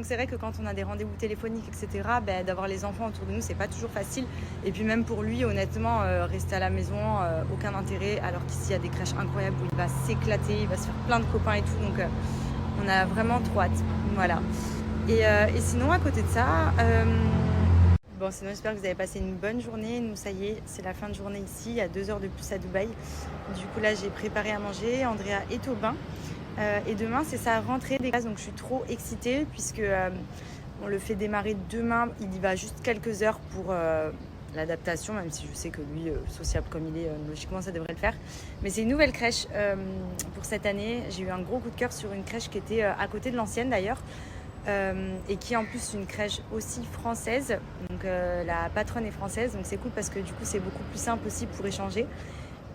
Donc c'est vrai que quand on a des rendez-vous téléphoniques, etc., d'avoir les enfants autour de nous, c'est pas toujours facile. Et puis même pour lui, honnêtement, rester à la maison, aucun intérêt. Alors qu'ici, il y a des crèches incroyables où il va s'éclater, il va se faire plein de copains et tout. Donc on a vraiment trop hâte. Voilà. Et sinon, à côté de ça... Bon, sinon, j'espère que vous avez passé une bonne journée. Nous, ça y est, c'est la fin de journée ici. Il y a 2 heures de plus à Dubaï. Du coup, là, j'ai préparé à manger. Andrea est au bain. Et demain, c'est sa rentrée des classes. Donc, je suis trop excitée puisque on le fait démarrer demain. Il y va juste quelques heures pour l'adaptation, même si je sais que lui, sociable comme il est, logiquement, ça devrait le faire. Mais c'est une nouvelle crèche pour cette année. J'ai eu un gros coup de cœur sur une crèche qui était à côté de l'ancienne, d'ailleurs. Et qui est en plus une crèche aussi française, donc la patronne est française, donc c'est cool parce que du coup c'est beaucoup plus simple aussi pour échanger,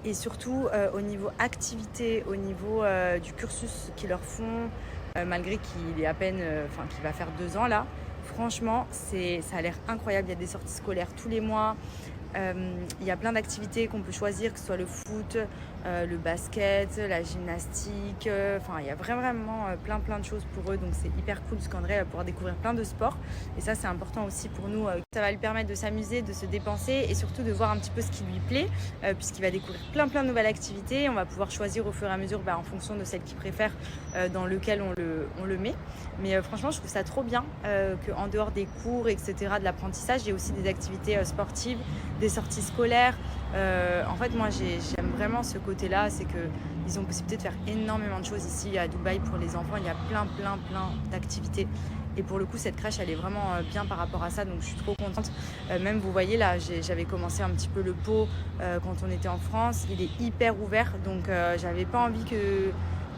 et surtout au niveau activité, au niveau du cursus qu'ils leur font, malgré qu'il est à peine, qu'il va faire 2 ans là, franchement ça a l'air incroyable. Il y a des sorties scolaires tous les mois. Il y a plein d'activités qu'on peut choisir, que ce soit le foot, le basket, la gymnastique. Il y a vraiment plein de choses pour eux. Donc c'est hyper cool parce qu'André va pouvoir découvrir plein de sports. Et ça, c'est important aussi pour nous. Ça va lui permettre de s'amuser, de se dépenser et surtout de voir un petit peu ce qui lui plaît, puisqu'il va découvrir plein de nouvelles activités. On va pouvoir choisir au fur et à mesure en fonction de celle qu'il préfère, dans lequel on le met. Mais franchement, je trouve ça trop bien qu'en dehors des cours, etc., de l'apprentissage, il y a aussi des activités sportives, des sorties scolaires. En fait, moi, j'aime vraiment ce côté-là, c'est qu'ils ont possibilité de faire énormément de choses ici à Dubaï pour les enfants. Il y a plein d'activités. Et pour le coup, cette crèche, elle est vraiment bien par rapport à ça, donc je suis trop contente. Même, vous voyez, là, j'avais commencé un petit peu le pot quand on était en France. Il est hyper ouvert, donc j'avais pas envie que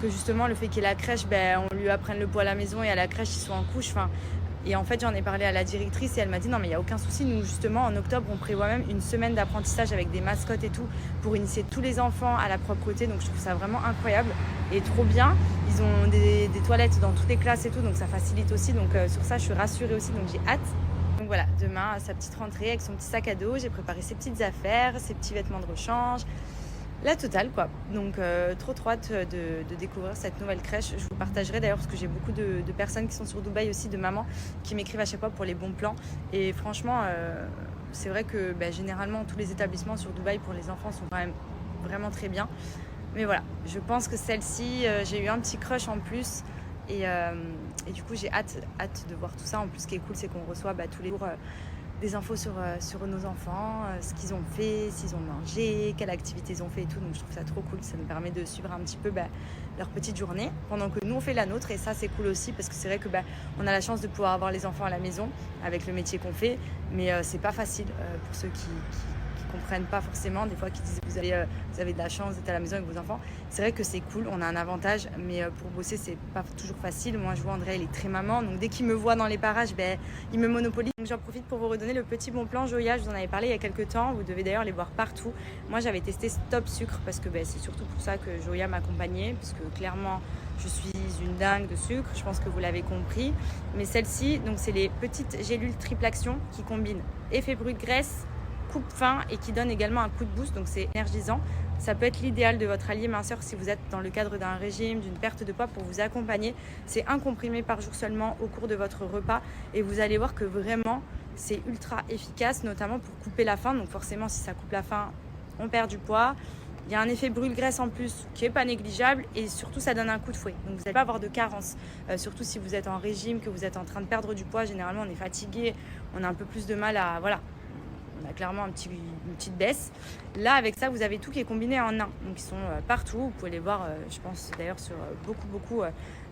justement, le fait qu'il y ait la crèche, on lui apprenne le pot à la maison et à la crèche, ils sont en couche. Et en fait, j'en ai parlé à la directrice et elle m'a dit non, mais il n'y a aucun souci. Nous, justement, en octobre, on prévoit même une semaine d'apprentissage avec des mascottes et tout pour initier tous les enfants à la propreté. Donc, je trouve ça vraiment incroyable et trop bien. Ils ont des toilettes dans toutes les classes et tout, donc ça facilite aussi. Donc, sur ça, je suis rassurée aussi. Donc, j'ai hâte. Donc, voilà, demain, à sa petite rentrée avec son petit sac à dos, j'ai préparé ses petites affaires, ses petits vêtements de rechange. La totale, quoi. Donc trop hâte de découvrir cette nouvelle crèche. Je vous partagerai d'ailleurs parce que j'ai beaucoup de personnes qui sont sur Dubaï aussi, de mamans qui m'écrivent à chaque fois pour les bons plans. Et franchement, c'est vrai que généralement tous les établissements sur Dubaï pour les enfants sont quand même vraiment très bien. Mais voilà, je pense que celle-ci, j'ai eu un petit crush en plus. Et du coup, j'ai hâte de voir tout ça. En plus, ce qui est cool, c'est qu'on reçoit tous les jours des infos sur nos enfants, ce qu'ils ont fait, s'ils ont mangé, quelle activité ils ont fait et tout. Donc je trouve ça trop cool, ça nous permet de suivre un petit peu leur petite journée pendant que nous on fait la nôtre. Et ça c'est cool aussi parce que c'est vrai que on a la chance de pouvoir avoir les enfants à la maison avec le métier qu'on fait, mais c'est pas facile pour ceux qui comprennent pas forcément, des fois qui disent vous avez de la chance d'être à la maison avec vos enfants. C'est vrai que c'est cool, on a un avantage, mais pour bosser c'est pas toujours facile. Moi je vois André, il est très maman, donc dès qu'il me voit dans les parages, il me monopolise. Donc j'en profite pour vous redonner le petit bon plan Joya. Je vous en avais parlé il y a quelques temps, vous devez d'ailleurs les voir partout. Moi j'avais testé Stop Sucre parce que c'est surtout pour ça que Joya m'accompagnait, parce que clairement je suis une dingue de sucre, je pense que vous l'avez compris. Mais celle-ci, donc c'est les petites gélules triple action qui combinent effet brut de graisse, coupe fin et qui donne également un coup de boost, donc c'est énergisant. Ça peut être l'idéal de votre allié minceur si vous êtes dans le cadre d'un régime, d'une perte de poids pour vous accompagner. C'est un comprimé par jour seulement au cours de votre repas et vous allez voir que vraiment c'est ultra efficace, notamment pour couper la faim. Donc forcément si ça coupe la faim, on perd du poids. Il y a un effet brûle-graisse en plus qui n'est pas négligeable et surtout ça donne un coup de fouet. Donc vous n'allez pas avoir de carence, surtout si vous êtes en régime, que vous êtes en train de perdre du poids. Généralement on est fatigué, on a un peu plus de mal à... Voilà. On a clairement une petite baisse. Là, avec ça, vous avez tout qui est combiné en un. Donc, ils sont partout. Vous pouvez les voir, je pense d'ailleurs, sur beaucoup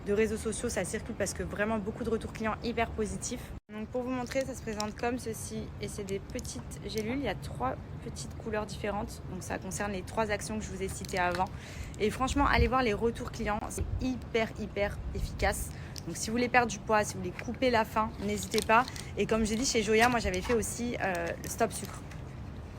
de réseaux sociaux. Ça circule parce que vraiment beaucoup de retours clients hyper positifs. Donc, pour vous montrer, ça se présente comme ceci. Et c'est des petites gélules. Il y a 3 petites couleurs différentes. Donc, ça concerne les 3 actions que je vous ai citées avant. Et franchement, allez voir les retours clients. C'est hyper efficace. Donc si vous voulez perdre du poids, si vous voulez couper la faim, n'hésitez pas. Et comme j'ai dit chez Joya, moi j'avais fait aussi le Stop Sucre.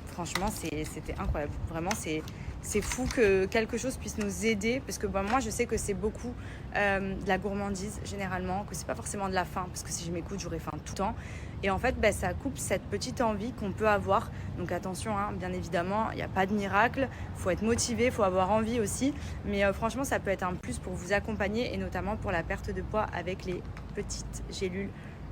Franchement, c'était incroyable. Vraiment, c'est c'est fou que quelque chose puisse nous aider, parce que moi je sais que c'est beaucoup de la gourmandise généralement, que c'est pas forcément de la faim, parce que si je m'écoute j'aurais faim tout le temps, et en fait ça coupe cette petite envie qu'on peut avoir. Donc attention, bien évidemment il n'y a pas de miracle, il faut être motivé, il faut avoir envie aussi, mais franchement ça peut être un plus pour vous accompagner, et notamment pour la perte de poids avec les petites gélules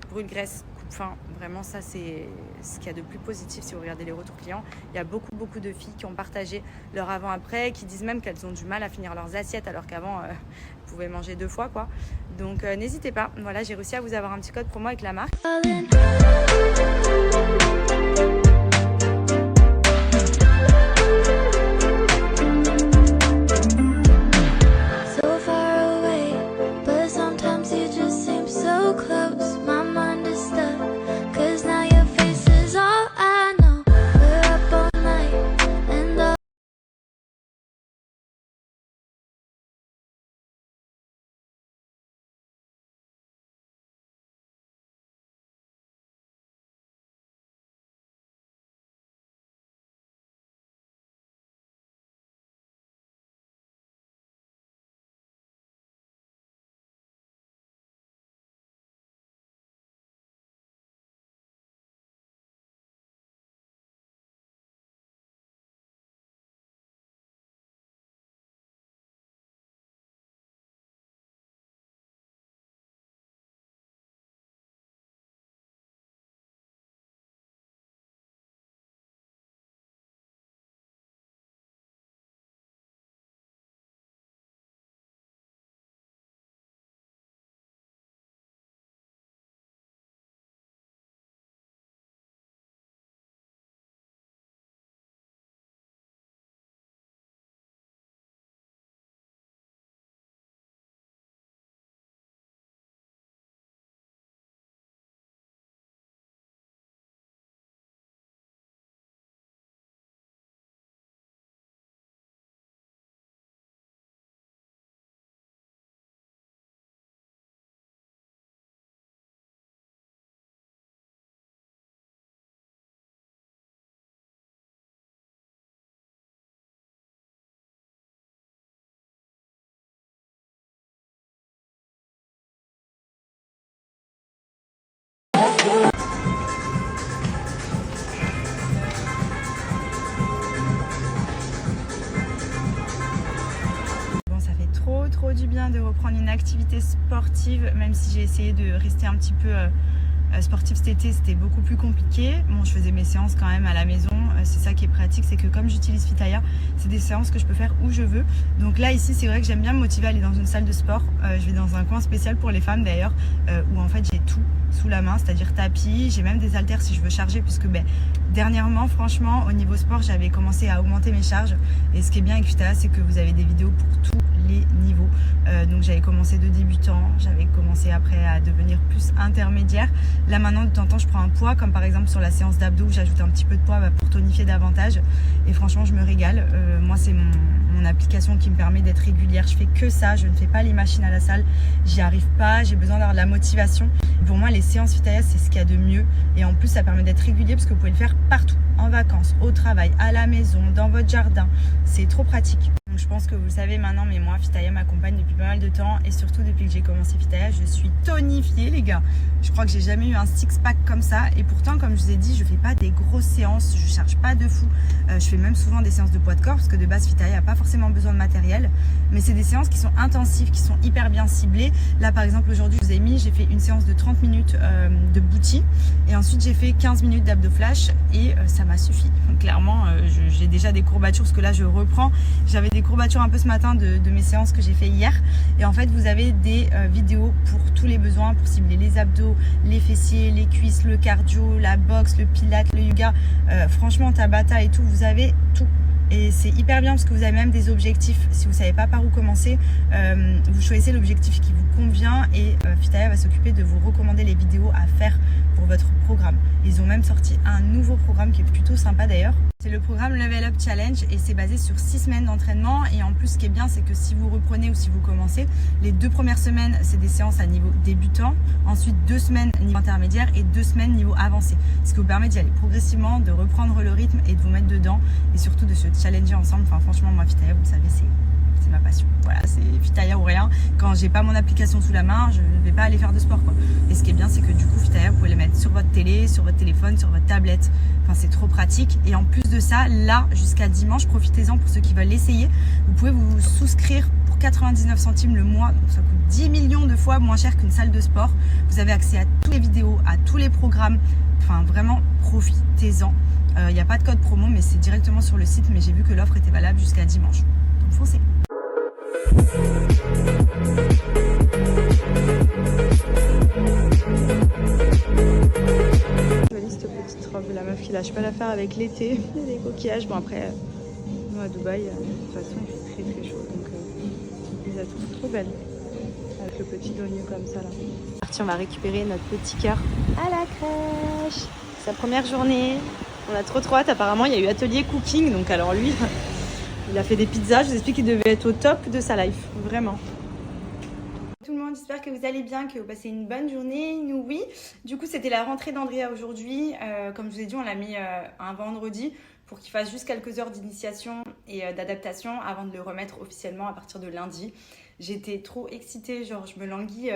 brûle-graisse coupe-faim. Vraiment ça c'est ce qu'il y a de plus positif. Si vous regardez les retours clients, il y a beaucoup de filles qui ont partagé leur avant-après, qui disent même qu'elles ont du mal à finir leurs assiettes alors qu'avant elles pouvaient manger 2 fois quoi. Donc n'hésitez pas, voilà, j'ai réussi à vous avoir un petit code promo avec la marque. Trop du bien de reprendre une activité sportive, même si j'ai essayé de rester un petit peu sportive cet été, c'était beaucoup plus compliqué. Bon, je faisais mes séances quand même à la maison, c'est ça qui est pratique, c'est que comme j'utilise Fitaya, c'est des séances que je peux faire où je veux. Donc là ici c'est vrai que j'aime bien me motiver à aller dans une salle de sport. Je vais dans un coin spécial pour les femmes d'ailleurs, où en fait j'ai tout sous la main, c'est-à-dire tapis, j'ai même des haltères si je veux charger, puisque dernièrement franchement au niveau sport j'avais commencé à augmenter mes charges, et ce qui est bien avec Fitaya c'est que vous avez des vidéos pour tous les niveaux. Donc j'avais commencé de débutant, j'avais commencé après à devenir plus intermédiaire. Là maintenant de temps en temps je prends un poids, comme par exemple sur la séance d'abdos où j'ajoute un petit peu de poids pour tonifier davantage, et franchement je me régale. Moi c'est mon application qui me permet d'être régulière, je fais que ça, je ne fais pas les machines à la salle, j'y arrive pas, j'ai besoin d'avoir de la motivation. Pour moi les séances Fitaya c'est ce qu'il y a de mieux, et en plus ça permet d'être régulier parce que vous pouvez le faire partout, en vacances, au travail, à la maison, dans votre jardin, c'est trop pratique. Donc je pense que vous le savez maintenant, mais moi Fitaya m'accompagne depuis pas mal de temps, et surtout depuis que j'ai commencé Fitaya je suis tonifiée les gars. Je crois que j'ai jamais eu un six-pack comme ça, et pourtant comme je vous ai dit je fais pas des grosses séances, je charge pas de fou, je fais même souvent des séances de poids de corps parce que de base Fitaya n'a pas forcément besoin de matériel, mais c'est des séances qui sont intensives, qui sont hyper bien ciblées. Là par exemple aujourd'hui je vous ai mis, j'ai fait une séance de 30 minutes de booty, et ensuite j'ai fait 15 minutes d'abdos flash, et ça m'a suffi. Donc, clairement j'ai déjà des courbatures parce que là je reprends, j'avais des courbatures un peu ce matin de mes séances que j'ai fait hier, et en fait vous avez des vidéos pour tous les besoins, pour cibler les abdos, les fessiers, les cuisses, le cardio, la boxe, le pilates, le yoga, franchement Tabata et tout, vous avez tout. Et c'est hyper bien parce que vous avez même des objectifs. Si vous ne savez pas par où commencer, vous choisissez l'objectif qui vous convient et Fitaya va s'occuper de vous recommander les vidéos à faire pour votre programme. Ils ont même sorti un nouveau programme qui est plutôt sympa d'ailleurs. C'est le programme Level Up Challenge et c'est basé sur 6 semaines d'entraînement. Et en plus, ce qui est bien, c'est que si vous reprenez ou si vous commencez, les 2 premières semaines, c'est des séances à niveau débutant. Ensuite, 2 semaines niveau intermédiaire et 2 semaines niveau avancé. Ce qui vous permet d'y aller progressivement, de reprendre le rythme et de vous mettre dedans. Et surtout de se challenger ensemble. Enfin, franchement, moi, Fitaya, vous le savez, c'est ma passion. Voilà, c'est Fitaya ou rien. Quand j'ai pas mon application sous la main, je ne vais pas aller faire de sport, quoi. Et ce qui est bien, c'est que du coup, Fitaya, vous pouvez les mettre sur votre télé, sur votre téléphone, sur votre tablette. Enfin, c'est trop pratique. Et en plus de ça, là, jusqu'à dimanche, profitez-en pour ceux qui veulent l'essayer. Vous pouvez vous souscrire pour 99 centimes le mois. Donc ça coûte 10 millions de fois moins cher qu'une salle de sport. Vous avez accès à toutes les vidéos, à tous les programmes. Enfin, vraiment, profitez-en. Il n'y a pas de code promo, mais c'est directement sur le site. Mais j'ai vu que l'offre était valable jusqu'à dimanche. Donc foncez. Jolie cette petite robe, la meuf qui lâche pas l'affaire avec l'été. Il y a des coquillages. Bon après, nous à Dubaï, de toute façon il fait très très chaud. Donc ils la trouvent trop belle. Avec le petit dos nu comme ça là. Parti, on va récupérer notre petit cœur à la crèche. Sa première journée. On a trop hâte. Apparemment il y a eu atelier cooking. Donc alors lui... Il a fait des pizzas, je vous explique qu'il devait être au top de sa life, vraiment. Tout le monde, j'espère que vous allez bien, que vous passez une bonne journée. Nous, oui. Du coup, c'était la rentrée d'Andrea aujourd'hui. Comme je vous ai dit, on l'a mis un vendredi pour qu'il fasse juste quelques heures d'initiation et d'adaptation avant de le remettre officiellement à partir de lundi. J'étais trop excitée, genre je me languis...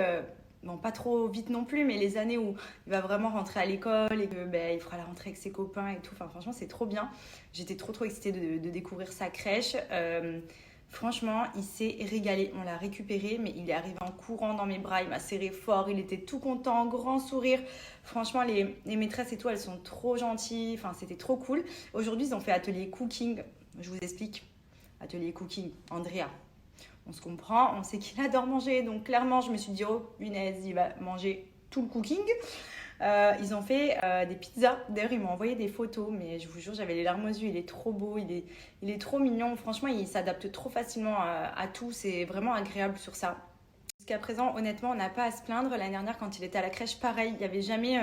Bon, pas trop vite non plus, mais les années où il va vraiment rentrer à l'école et que il fera la rentrée avec ses copains et tout. Enfin, franchement, c'est trop bien. J'étais trop excitée de découvrir sa crèche. Franchement, il s'est régalé. On l'a récupéré, mais il est arrivé en courant dans mes bras. Il m'a serré fort. Il était tout content, grand sourire. Franchement, les maîtresses et tout, elles sont trop gentilles. Enfin, c'était trop cool. Aujourd'hui, ils ont fait atelier cooking. Je vous explique. Atelier cooking, Andrea. On se comprend, on sait qu'il adore manger. Donc clairement, je me suis dit, oh, punaise, il va manger tout le cooking. Ils ont fait des pizzas. D'ailleurs, ils m'ont envoyé des photos. Mais je vous jure, j'avais les larmes aux yeux. Il est trop beau, il est trop mignon. Franchement, il s'adapte trop facilement à tout. C'est vraiment agréable sur ça. Jusqu'à présent, honnêtement, on n'a pas à se plaindre. L'année dernière, quand il était à la crèche, pareil. Il n'y avait jamais,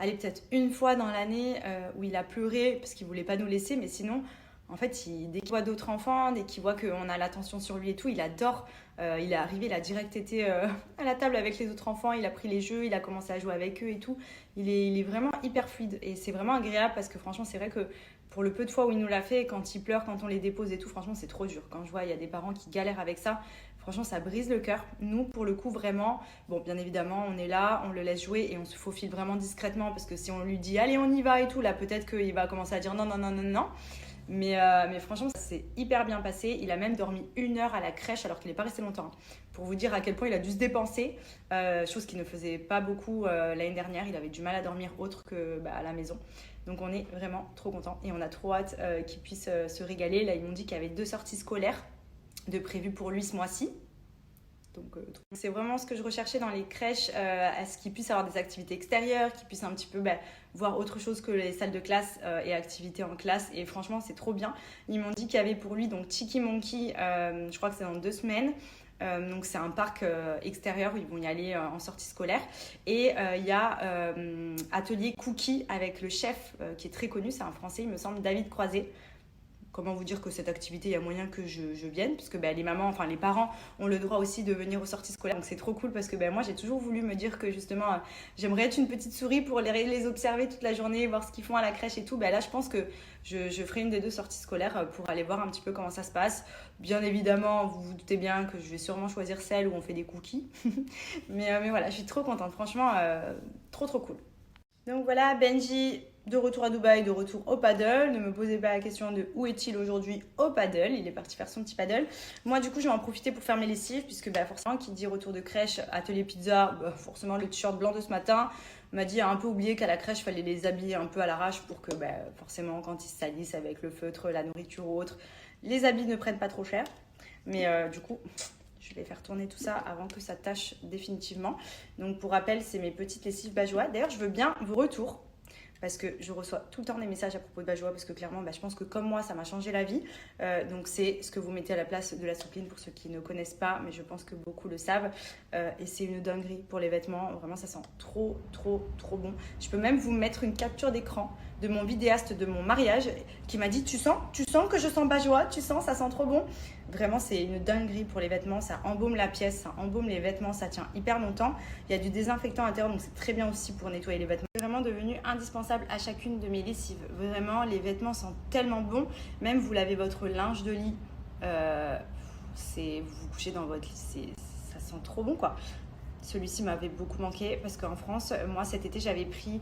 allez, peut-être une fois dans l'année où il a pleuré parce qu'il ne voulait pas nous laisser. Mais sinon... En fait, dès qu'il voit d'autres enfants, dès qu'il voit qu'on a l'attention sur lui et tout, il adore. Il est arrivé, il a direct été à la table avec les autres enfants, il a pris les jeux, il a commencé à jouer avec eux et tout. Il est vraiment hyper fluide et c'est vraiment agréable parce que franchement, c'est vrai que pour le peu de fois où il nous l'a fait, quand il pleure, quand on les dépose et tout, franchement, c'est trop dur. Quand je vois, il y a des parents qui galèrent avec ça. Franchement, ça brise le cœur. Nous, pour le coup, vraiment, bon, bien évidemment, on est là, on le laisse jouer et on se faufile vraiment discrètement parce que si on lui dit « Allez, on y va » et tout, là, peut-être qu'il va commencer à dire « Non, non, non, non, non ». Mais franchement, ça s'est hyper bien passé. Il a même dormi 1 heure à la crèche alors qu'il n'est pas resté longtemps. Pour vous dire à quel point il a dû se dépenser, chose qu'il ne faisait pas beaucoup l'année dernière. Il avait du mal à dormir autre que à la maison. Donc on est vraiment trop contents et on a trop hâte qu'il puisse se régaler. Là, ils m'ont dit qu'il y avait 2 sorties scolaires de prévues pour lui ce mois-ci. Donc, c'est vraiment ce que je recherchais dans les crèches, à ce qu'ils puissent avoir des activités extérieures, qu'ils puissent un petit peu voir autre chose que les salles de classe et activités en classe. Et franchement, c'est trop bien. Ils m'ont dit qu'il y avait pour lui donc Tiki Monkey, je crois que c'est dans 2 semaines. Donc c'est un parc extérieur où ils vont y aller en sortie scolaire. Et il y a atelier cookie avec le chef qui est très connu, c'est un Français, il me semble, David Croiset. Comment vous dire que cette activité, il y a moyen que je vienne, puisque les mamans, enfin les parents ont le droit aussi de venir aux sorties scolaires. Donc c'est trop cool parce que moi j'ai toujours voulu me dire que justement j'aimerais être une petite souris pour les observer toute la journée, voir ce qu'ils font à la crèche et tout. Là je pense que je ferai une des 2 sorties scolaires pour aller voir un petit peu comment ça se passe. Bien évidemment, vous vous doutez bien que je vais sûrement choisir celle où on fait des cookies. mais voilà, je suis trop contente, franchement, trop cool. Donc voilà, Benji, de retour à Dubaï, de retour au paddle. Ne me posez pas la question de où est-il aujourd'hui au paddle. Il est parti faire son petit paddle. Moi, du coup, je vais en profiter pour faire mes lessives, puisque forcément, qui dit retour de crèche, atelier pizza, forcément le t-shirt blanc de ce matin m'a dit a un peu oublié qu'à la crèche, il fallait les habiller un peu à l'arrache pour que forcément, quand ils se salissent avec le feutre, la nourriture ou autre, les habits ne prennent pas trop cher. Mais du coup... Je vais faire tourner tout ça avant que ça tâche définitivement. Donc pour rappel, c'est mes petites lessives Bajoua. D'ailleurs, je veux bien vos retours. parce que je reçois tout le temps des messages à propos de Bajoa parce que clairement, je pense que comme moi, ça m'a changé la vie. Donc c'est ce que vous mettez à la place de la soupline pour ceux qui ne connaissent pas, mais je pense que beaucoup le savent. Et c'est une dinguerie pour les vêtements. Vraiment, ça sent trop bon. Je peux même vous mettre une capture d'écran de mon vidéaste de mon mariage qui m'a dit tu sens que je sens Bajoa, tu sens, ça sent trop bon. Vraiment, c'est une dinguerie pour les vêtements. Ça embaume la pièce, ça embaume les vêtements, ça tient hyper longtemps. Il y a du désinfectant à l'intérieur, donc c'est très bien aussi pour nettoyer les vêtements. C'est vraiment devenu indispensable à chacune de mes lessives. Vraiment, les vêtements sentent tellement bon. Même vous lavez votre linge de lit, vous vous couchez dans votre lit, ça sent trop bon quoi. Celui-ci m'avait beaucoup manqué parce qu'en France, moi cet été j'avais pris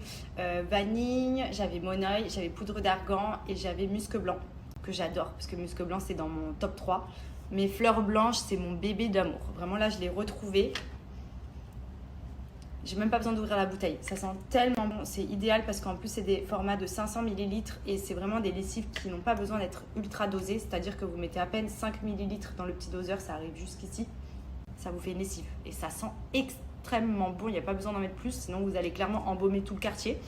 vanille, j'avais monoeil, j'avais poudre d'argan et j'avais musc blanc que j'adore parce que musc blanc c'est dans mon top 3. Mais fleurs blanches c'est mon bébé d'amour. Vraiment là je l'ai retrouvé. J'ai même pas besoin d'ouvrir la bouteille. Ça sent tellement bon. C'est idéal parce qu'en plus c'est des formats de 500 ml et c'est vraiment des lessives qui n'ont pas besoin d'être ultra dosées. C'est-à-dire que vous mettez à peine 5 ml dans le petit doseur, ça arrive jusqu'ici. Ça vous fait une lessive et ça sent extrêmement bon, il n'y a pas besoin d'en mettre plus sinon vous allez clairement embaumer tout le quartier,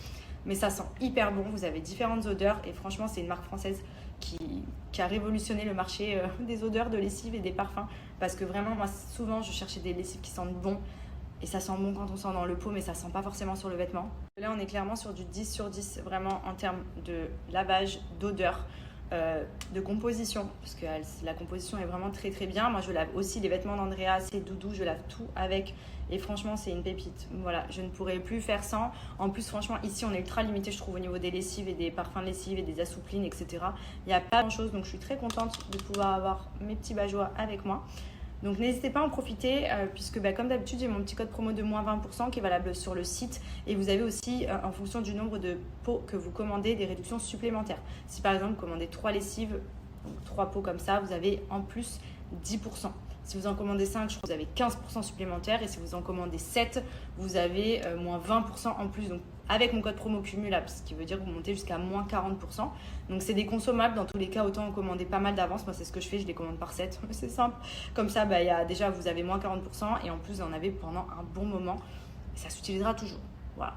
mais ça sent hyper bon, vous avez différentes odeurs et franchement c'est une marque française qui a révolutionné le marché des odeurs de lessive et des parfums parce que vraiment moi souvent je cherchais des lessives qui sentent bon et ça sent bon quand on sent dans le pot mais ça sent pas forcément sur le vêtement. Là on est clairement sur du 10 sur 10 vraiment en termes de lavage, d'odeur, de composition parce que la composition est vraiment très bien. Moi je lave aussi les vêtements d'Andrea, c'est doudou, je lave tout avec et franchement c'est une pépite. Voilà, je ne pourrais plus faire sans. En plus franchement ici on est ultra limité je trouve au niveau des lessives et des parfums de lessive et des assouplines etc. Il n'y a pas grand chose donc je suis très contente de pouvoir avoir mes petits Bajoa avec moi. Donc n'hésitez pas à en profiter puisque comme d'habitude j'ai mon petit code promo de moins 20% qui est valable sur le site et vous avez aussi en fonction du nombre de pots que vous commandez des réductions supplémentaires. Si par exemple vous commandez 3 lessives, donc 3 pots comme ça, vous avez en plus 10%. Si vous en commandez 5, je crois que vous avez 15% supplémentaire et si vous en commandez 7, vous avez moins 20% en plus. Donc avec mon code promo cumulable, ce qui veut dire que vous montez jusqu'à moins 40%. Donc c'est des consommables, dans tous les cas, autant en commander pas mal d'avance. Moi c'est ce que je fais, je les commande par 7, c'est simple. Comme ça, déjà vous avez moins 40% et en plus vous en avez pendant un bon moment. Et ça s'utilisera toujours. Voilà.